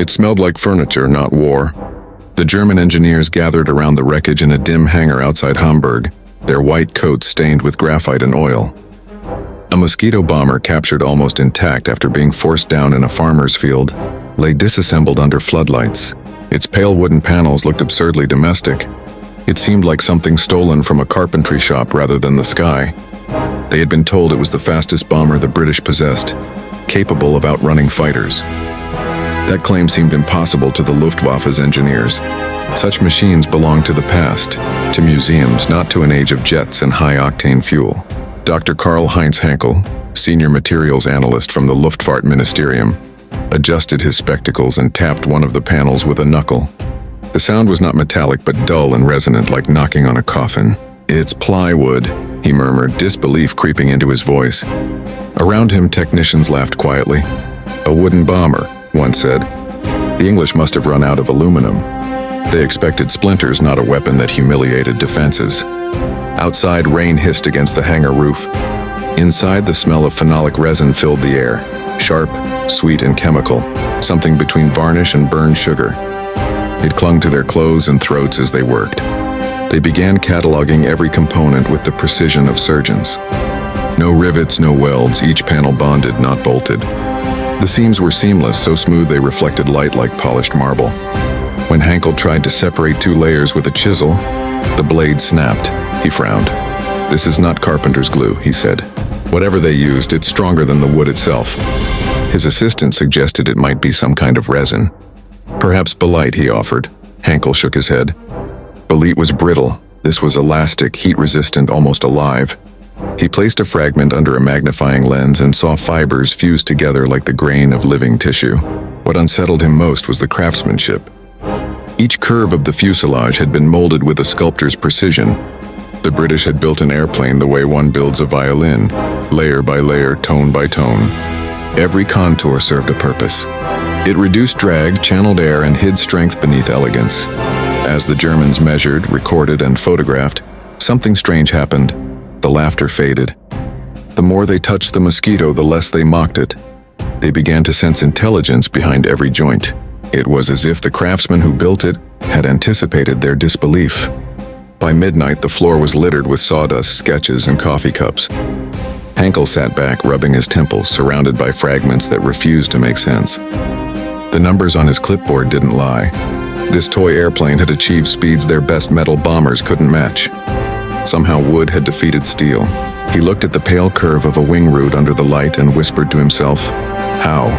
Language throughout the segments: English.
It smelled like furniture, not war. The German engineers gathered around the wreckage in a dim hangar outside Hamburg, their white coats stained with graphite and oil. A Mosquito bomber captured almost intact after being forced down in a farmer's field lay disassembled under floodlights. Its pale wooden panels looked absurdly domestic. It seemed like something stolen from a carpentry shop rather than the sky. They had been told it was the fastest bomber the British possessed, capable of outrunning fighters. That claim seemed impossible to the Luftwaffe's engineers. Such machines belonged to the past, to museums, not to an age of jets and high-octane fuel. Dr. Karl-Heinz Henkel, senior materials analyst from the Luftfahrtministerium, adjusted his spectacles and tapped one of the panels with a knuckle. The sound was not metallic but dull and resonant, like knocking on a coffin. "It's plywood," he murmured, disbelief creeping into his voice. Around him, technicians laughed quietly. "A wooden bomber," one said. The English must have run out of aluminum. They expected splinters, not a weapon that humiliated defenses. Outside, rain hissed against the hangar roof. Inside, the smell of phenolic resin filled the air, sharp, sweet, and chemical, something between varnish and burned sugar. It clung to their clothes and throats as they worked. They began cataloging every component with the precision of surgeons. No rivets, no welds, each panel bonded, not bolted. The seams were seamless, so smooth they reflected light like polished marble. When Henkel tried to separate two layers with a chisel, the blade snapped. He frowned. "This is not carpenter's glue," he said. "Whatever they used, it's stronger than the wood itself." His assistant suggested it might be some kind of resin. "Perhaps baelite," he offered. Henkel shook his head. Baelite was brittle. This was elastic, heat-resistant, almost alive. He placed a fragment under a magnifying lens and saw fibers fused together like the grain of living tissue. What unsettled him most was the craftsmanship. Each curve of the fuselage had been molded with a sculptor's precision. The British had built an airplane the way one builds a violin, layer by layer, tone by tone. Every contour served a purpose. It reduced drag, channeled air, and hid strength beneath elegance. As the Germans measured, recorded, and photographed, something strange happened. The laughter faded. The more they touched the Mosquito, the less they mocked it. They began to sense intelligence behind every joint. It was as if the craftsmen who built it had anticipated their disbelief. By midnight, the floor was littered with sawdust, sketches, and coffee cups. Henkel sat back, rubbing his temples, surrounded by fragments that refused to make sense. The numbers on his clipboard didn't lie. This toy airplane had achieved speeds their best metal bombers couldn't match. Somehow wood had defeated steel. He looked at the pale curve of a wing root under the light and whispered to himself, "How?"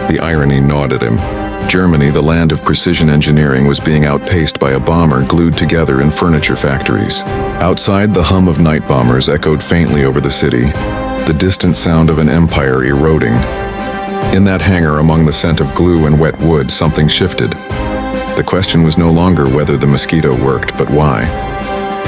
The irony gnawed at him. Germany, the land of precision engineering, was being outpaced by a bomber glued together in furniture factories. Outside, the hum of night bombers echoed faintly over the city, the distant sound of an empire eroding. In that hangar, among the scent of glue and wet wood, something shifted. The question was no longer whether the Mosquito worked, but why.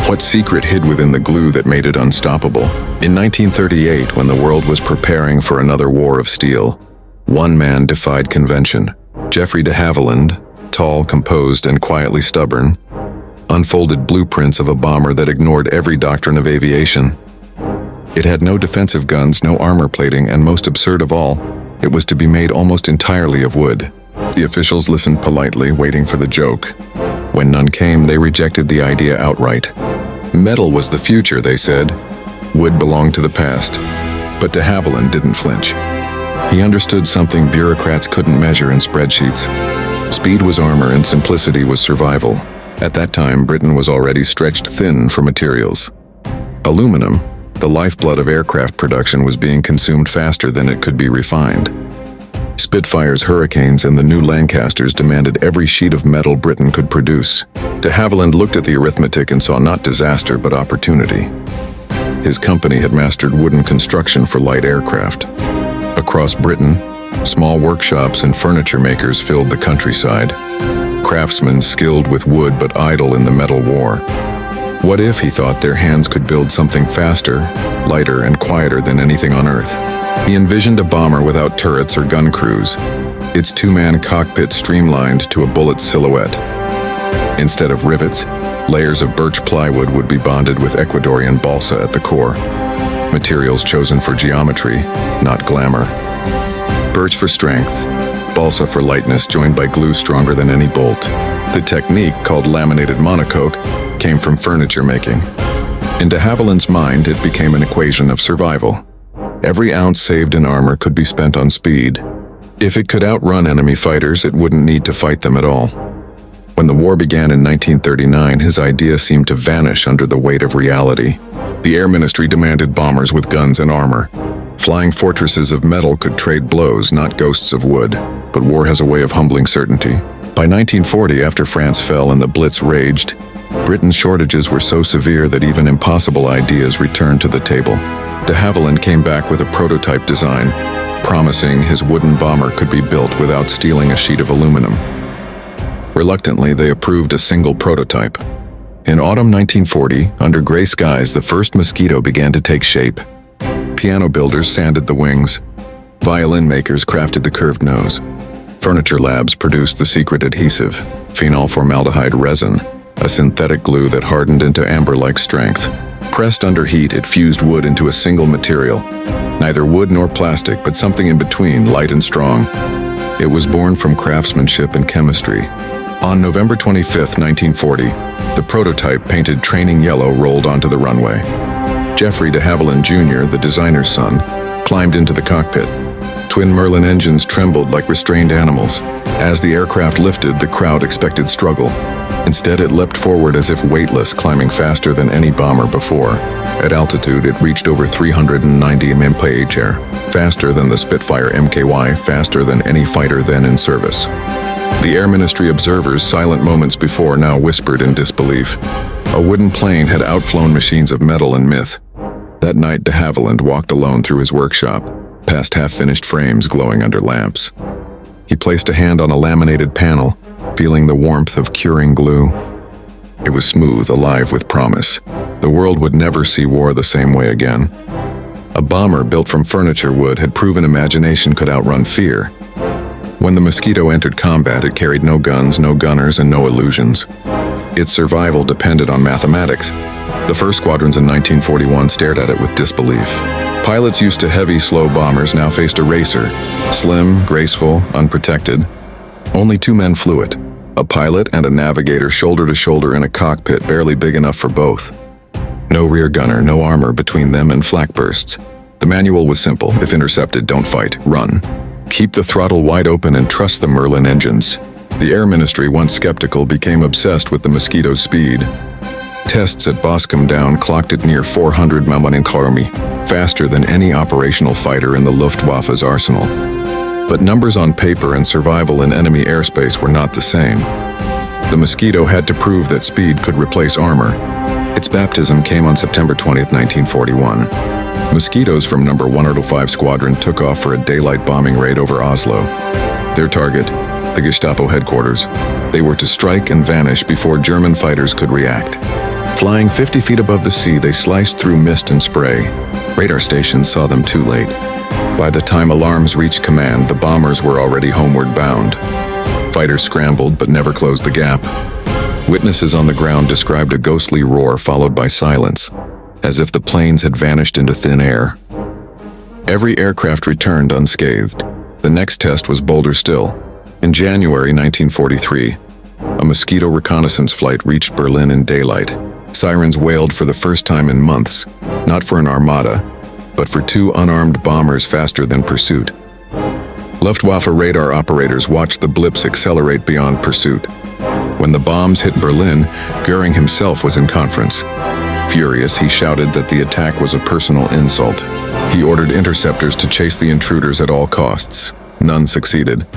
What secret hid within the glue that made it unstoppable? In 1938, when the world was preparing for another war of steel, one man defied convention. Geoffrey de Havilland, tall, composed, and quietly stubborn, unfolded blueprints of a bomber that ignored every doctrine of aviation. It had no defensive guns, no armor plating, and most absurd of all, it was to be made almost entirely of wood. The officials listened politely, waiting for the joke. When none came, they rejected the idea outright. Metal was the future, they said. Wood belonged to the past. But de Havilland didn't flinch. He understood something bureaucrats couldn't measure in spreadsheets. Speed was armor and simplicity was survival. At that time, Britain was already stretched thin for materials. Aluminum, the lifeblood of aircraft production, was being consumed faster than it could be refined. Spitfires, Hurricanes, and the new Lancasters demanded every sheet of metal Britain could produce. De Havilland looked at the arithmetic and saw not disaster but opportunity. His company had mastered wooden construction for light aircraft. Across Britain, small workshops and furniture makers filled the countryside. Craftsmen skilled with wood but idle in the metal war. What if, he thought, their hands could build something faster, lighter, and quieter than anything on Earth? He envisioned a bomber without turrets or gun crews, its two-man cockpit streamlined to a bullet's silhouette. Instead of rivets, layers of birch plywood would be bonded with Ecuadorian balsa at the core. Materials chosen for geometry, not glamour. Birch for strength, balsa for lightness joined by glue stronger than any bolt. The technique, called laminated monocoque, came from furniture making. In de Havilland's mind, it became an equation of survival. Every ounce saved in armor could be spent on speed. If it could outrun enemy fighters, it wouldn't need to fight them at all. When the war began in 1939, his idea seemed to vanish under the weight of reality. The Air Ministry demanded bombers with guns and armor. Flying fortresses of metal could trade blows, not ghosts of wood. But war has a way of humbling certainty. By 1940, after France fell and the Blitz raged, Britain's shortages were so severe that even impossible ideas returned to the table. De Havilland came back with a prototype design, promising his wooden bomber could be built without stealing a sheet of aluminum. Reluctantly, they approved a single prototype. In autumn 1940, under gray skies, the first Mosquito began to take shape. Piano builders sanded the wings. Violin makers crafted the curved nose. Furniture labs produced the secret adhesive, phenol formaldehyde resin, a synthetic glue that hardened into amber-like strength. Pressed under heat, it fused wood into a single material. Neither wood nor plastic, but something in between, light and strong. It was born from craftsmanship and chemistry. On November 25, 1940, the prototype, painted training yellow, rolled onto the runway. Jeffrey de Havilland Jr., the designer's son, climbed into the cockpit. Twin Merlin engines trembled like restrained animals. As the aircraft lifted, the crowd expected struggle. Instead, it leapt forward as if weightless, climbing faster than any bomber before. At altitude, it reached over 390 mph, faster than the Spitfire Mky, faster than any fighter then in service. The Air Ministry observers, silent moments before, now whispered in disbelief. A wooden plane had outflown machines of metal and myth. That night, de Havilland walked alone through his workshop, past half-finished frames glowing under lamps. He placed a hand on a laminated panel, feeling the warmth of curing glue. It was smooth, alive with promise. The world would never see war the same way again. A bomber built from furniture wood had proven imagination could outrun fear. When the Mosquito entered combat, it carried no guns, no gunners, and no illusions. Its survival depended on mathematics. The first squadrons in 1941 stared at it with disbelief. Pilots used to heavy, slow bombers now faced a racer, slim, graceful, unprotected. Only two men flew it, a pilot and a navigator shoulder to shoulder in a cockpit barely big enough for both. No rear gunner, no armor between them and flak bursts. The manual was simple: if intercepted, don't fight, run. Keep the throttle wide open and trust the Merlin engines. The Air Ministry, once skeptical, became obsessed with the Mosquito's speed. Tests at Boscombe Down clocked it near 400 mph, faster than any operational fighter in the Luftwaffe's arsenal. But numbers on paper and survival in enemy airspace were not the same. The Mosquito had to prove that speed could replace armor. Its baptism came on September 20, 1941. Mosquitoes from No. 105 Squadron took off for a daylight bombing raid over Oslo. Their target, the Gestapo headquarters. They were to strike and vanish before German fighters could react. Flying 50 feet above the sea, they sliced through mist and spray. Radar stations saw them too late. By the time alarms reached command, the bombers were already homeward bound. Fighters scrambled but never closed the gap. Witnesses on the ground described a ghostly roar followed by silence, as if the planes had vanished into thin air. Every aircraft returned unscathed. The next test was bolder still. In January 1943, a Mosquito reconnaissance flight reached Berlin in daylight. Sirens wailed for the first time in months, not for an armada, but for two unarmed bombers faster than pursuit. Luftwaffe radar operators watched the blips accelerate beyond pursuit. When the bombs hit Berlin, Goering himself was in conference. Furious, he shouted that the attack was a personal insult. He ordered interceptors to chase the intruders at all costs. None succeeded.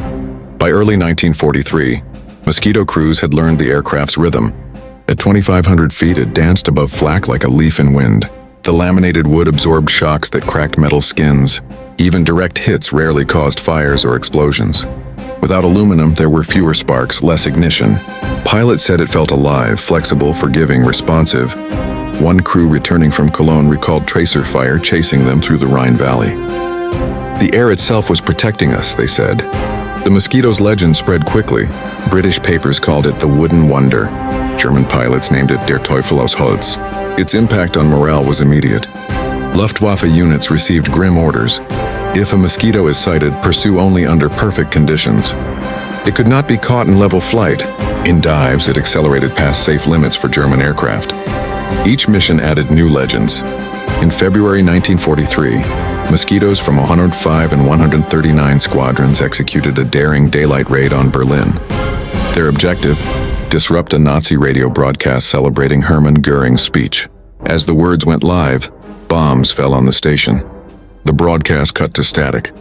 By early 1943, Mosquito crews had learned the aircraft's rhythm. At 2,500 feet, it danced above flak like a leaf in wind. The laminated wood absorbed shocks that cracked metal skins. Even direct hits rarely caused fires or explosions. Without aluminum, there were fewer sparks, less ignition. Pilots said it felt alive, flexible, forgiving, responsive. One crew returning from Cologne recalled tracer fire chasing them through the Rhine Valley. The air itself was protecting us, they said. The Mosquito's legend spread quickly. British papers called it the Wooden Wonder. German pilots named it Der Teufel aus Holz. Its impact on morale was immediate. Luftwaffe units received grim orders. If a mosquito is sighted, pursue only under perfect conditions. It could not be caught in level flight. In dives, it accelerated past safe limits for German aircraft. Each mission added new legends. In February 1943, mosquitoes from 105 and 139 squadrons executed a daring daylight raid on Berlin. Their objective? Disrupt a Nazi radio broadcast celebrating Hermann Göring's speech. As the words went live, bombs fell on the station. The broadcast cut to static.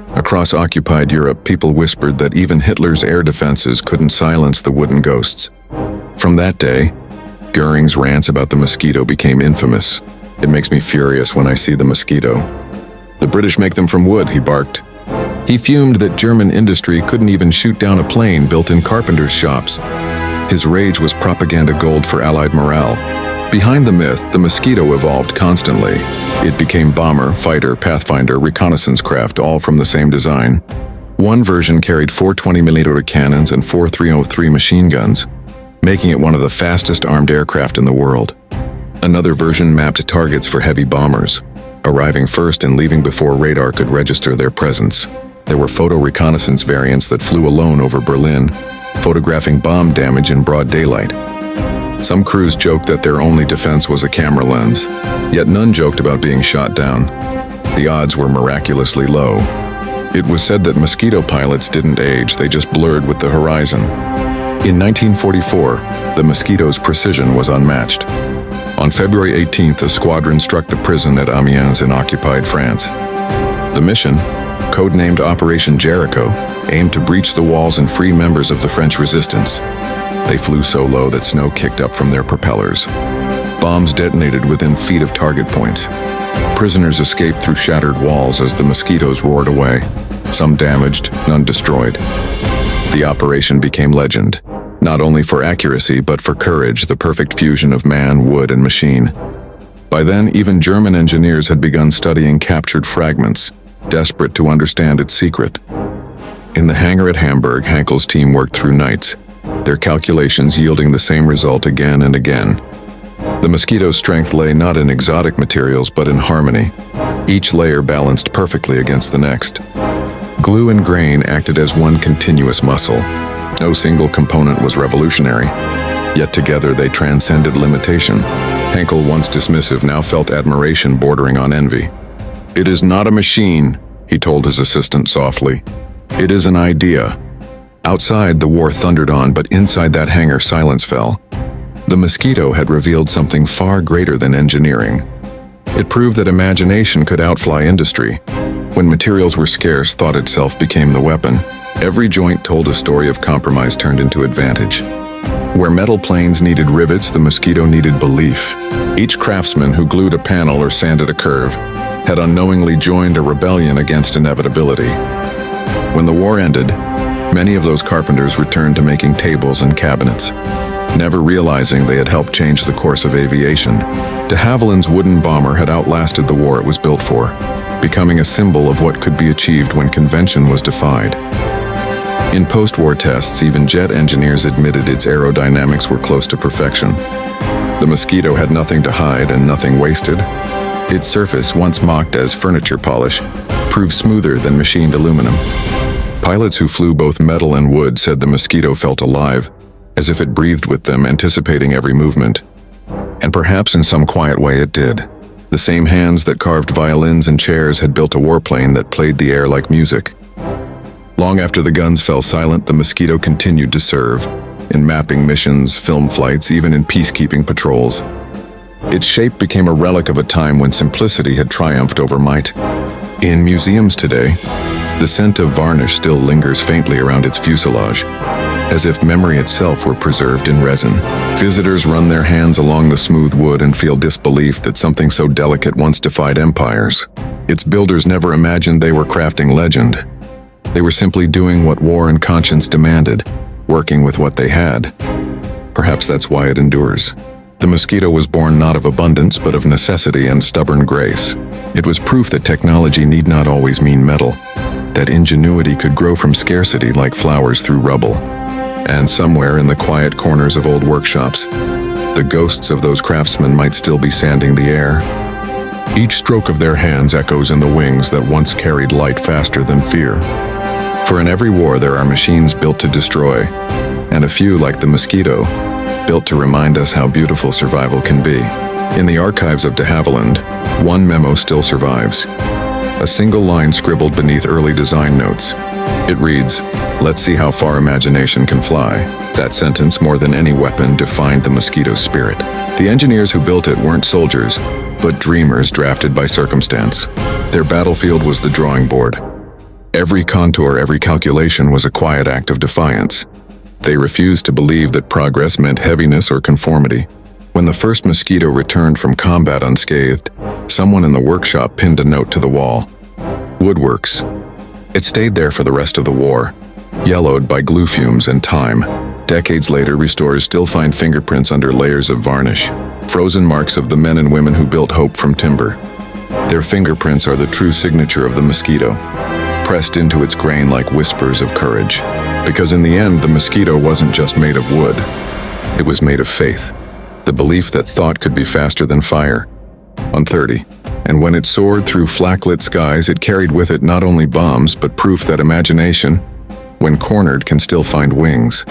Across occupied Europe, people whispered that even Hitler's air defenses couldn't silence the wooden ghosts. From that day, Göring's rants about the mosquito became infamous. It makes me furious when I see the mosquito. The British make them from wood, he barked. He fumed that German industry couldn't even shoot down a plane built in carpenters' shops. His rage was propaganda gold for Allied morale. Behind the myth, the mosquito evolved constantly. It became bomber, fighter, pathfinder, reconnaissance craft, all from the same design. One version carried 4 20mm cannons and 4 303 machine guns, making it one of the fastest armed aircraft in the world. Another version mapped targets for heavy bombers, arriving first and leaving before radar could register their presence. There were photo reconnaissance variants that flew alone over Berlin, photographing bomb damage in broad daylight. Some crews joked that their only defense was a camera lens, yet none joked about being shot down. The odds were miraculously low. It was said that mosquito pilots didn't age, they just blurred with the horizon. In 1944, the mosquito's precision was unmatched. On February 18th, a squadron struck the prison at Amiens in occupied France. The mission, codenamed Operation Jericho, aimed to breach the walls and free members of the French resistance. They flew so low that snow kicked up from their propellers. Bombs detonated within feet of target points. Prisoners escaped through shattered walls as the mosquitoes roared away. Some damaged, none destroyed. The operation became legend, not only for accuracy but for courage, the perfect fusion of man, wood, and machine. By then, even German engineers had begun studying captured fragments, desperate to understand its secret. In the hangar at Hamburg, Hankel's team worked through nights, their calculations yielding the same result again and again. The mosquito's strength lay not in exotic materials but in harmony, each layer balanced perfectly against the next. Glue and grain acted as one continuous muscle. No single component was revolutionary, yet together they transcended limitation. Henkel, once dismissive, now felt admiration bordering on envy. "It is not a machine," he told his assistant softly. "It is an idea." Outside, the war thundered on, but inside that hangar, silence fell. The mosquito had revealed something far greater than engineering. It proved that imagination could outfly industry. When materials were scarce, thought itself became the weapon. Every joint told a story of compromise turned into advantage. Where metal planes needed rivets, the mosquito needed belief. Each craftsman who glued a panel or sanded a curve had unknowingly joined a rebellion against inevitability. When the war ended, many of those carpenters returned to making tables and cabinets, never realizing they had helped change the course of aviation. De Havilland's wooden bomber had outlasted the war it was built for, becoming a symbol of what could be achieved when convention was defied. In post-war tests, even jet engineers admitted its aerodynamics were close to perfection. The mosquito had nothing to hide and nothing wasted. Its surface, once mocked as furniture polish, proved smoother than machined aluminum. Pilots who flew both metal and wood said the mosquito felt alive, as if it breathed with them, anticipating every movement. And perhaps in some quiet way it did. The same hands that carved violins and chairs had built a warplane that played the air like music. Long after the guns fell silent, the mosquito continued to serve, in mapping missions, film flights, even in peacekeeping patrols. Its shape became a relic of a time when simplicity had triumphed over might. In museums today, the scent of varnish still lingers faintly around its fuselage, as if memory itself were preserved in resin. Visitors run their hands along the smooth wood and feel disbelief that something so delicate once defied empires. Its builders never imagined they were crafting legend. They were simply doing what war and conscience demanded, working with what they had. Perhaps that's why it endures. The mosquito was born not of abundance, but of necessity and stubborn grace. It was proof that technology need not always mean metal, that ingenuity could grow from scarcity like flowers through rubble. And somewhere in the quiet corners of old workshops, the ghosts of those craftsmen might still be sanding the air, Each stroke of their hands echoes in the wings that once carried light faster than fear. For in every war there are machines built to destroy, and a few, like the Mosquito, built to remind us how beautiful survival can be. In the archives of de Havilland, one memo still survives. A single line scribbled beneath early design notes. It reads, "Let's see how far imagination can fly." That sentence, more than any weapon, defined the Mosquito's spirit. The engineers who built it weren't soldiers, but dreamers drafted by circumstance. Their battlefield was the drawing board. Every contour, every calculation was a quiet act of defiance. They refused to believe that progress meant heaviness or conformity. When the first Mosquito returned from combat unscathed, someone in the workshop pinned a note to the wall. Woodworks. It stayed there for the rest of the war, yellowed by glue fumes and time. Decades later, restorers still find fingerprints under layers of varnish, frozen marks of the men and women who built hope from timber. Their fingerprints are the true signature of the Mosquito, pressed into its grain like whispers of courage. Because in the end, the Mosquito wasn't just made of wood. It was made of faith, the belief that thought could be faster than fire. On 30, and when it soared through flak-lit skies, it carried with it not only bombs, but proof that imagination, when cornered, can still find wings.